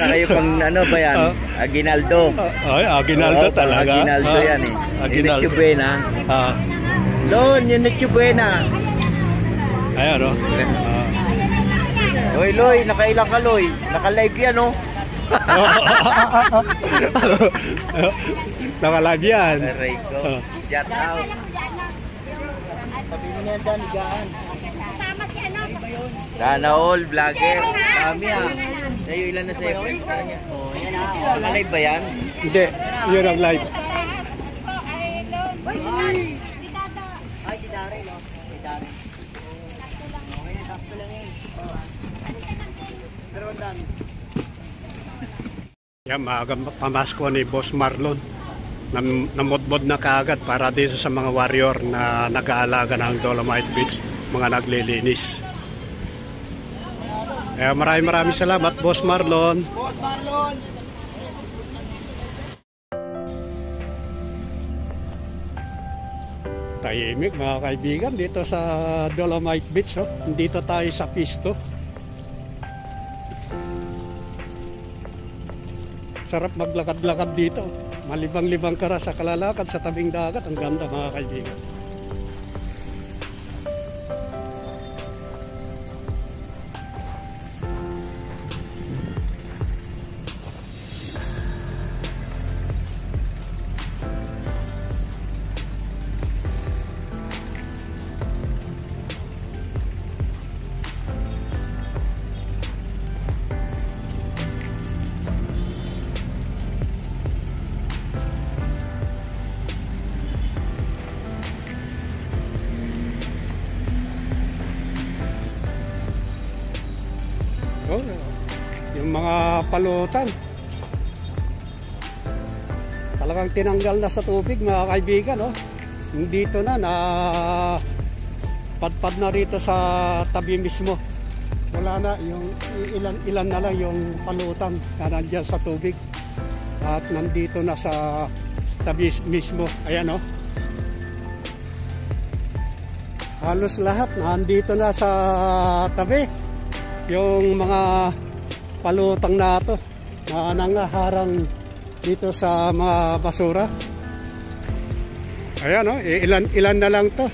Kayo pang ano ba yan? Aguinaldo. Ay, Aguinaldo talaga. Aguinaldo yan eh. Aguinaldo. Yung Buena. Lon, yung Buena. Ayan o. Hoy, Loy, nakailang ka, Loy. Naka-live yan, oh. Naka-live yan. Aray ko. Shout out. Pabili na yan dyan, higaan. Sana all, vlogger. Dami ah. Sa'yo ilan na sa'yo, friend ka niya? Naka-live ba yan? Hindi, yun ang live. Ay, gitari, no? Gitari. Okay, sakto lang yun. Pero ang dami. Yan, maagang pamasko ni Boss Marlon. Namodbod na kaagad para dito sa mga warrior na nag-aalaga ng Dolomite Beach, mga naglilinis. Maraming salamat, Boss Marlon. Boss Marlon! Tahimik mga kaibigan dito sa Dolomite Beach. Oh. Dito tayo sa Pisto. Sarap maglakad-lakad dito. Malibang-libang ka sa kalalakad sa tabing dagat. Ang ganda mga kaibigan. Yung mga palutan talagang tinanggal na sa tubig mga kaibigan. Oh. Dito na padpad na rito sa tabi mismo. Wala na, yung ilan na lang yung palutan na nandiyan sa tubig at nandito na sa tabi mismo. Ayan oh. Halos lahat nandito na sa tabi. Yung mga palutang na ito na nangaharang dito sa mga basura. Ayan o, ilan na lang to.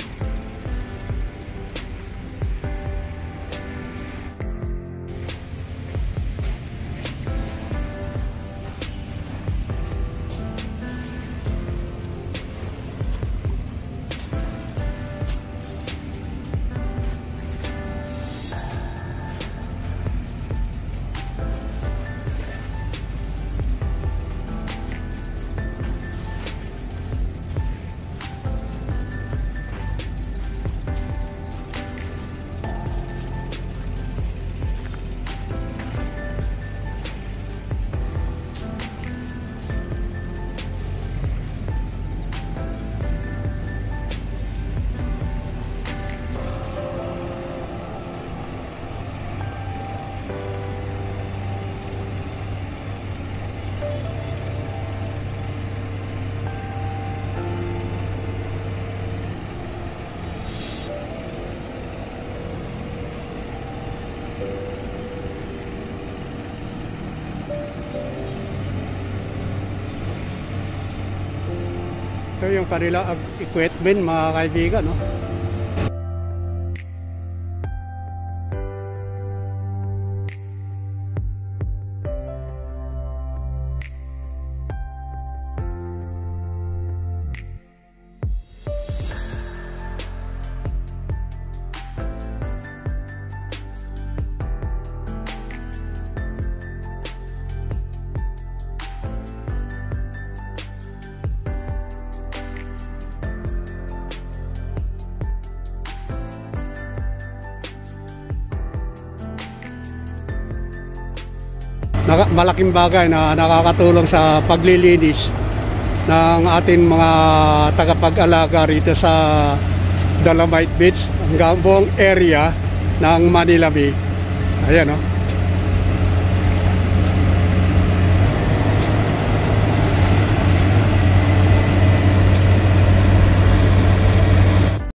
Ito yung kanila equipment mga kaibigan, no? Malaking bagay na nakakatulong sa paglilinis ng ating mga tagapag-alaga rito sa Dolomite Beach, hanggang buong area ng Manila Bay. Ayan o.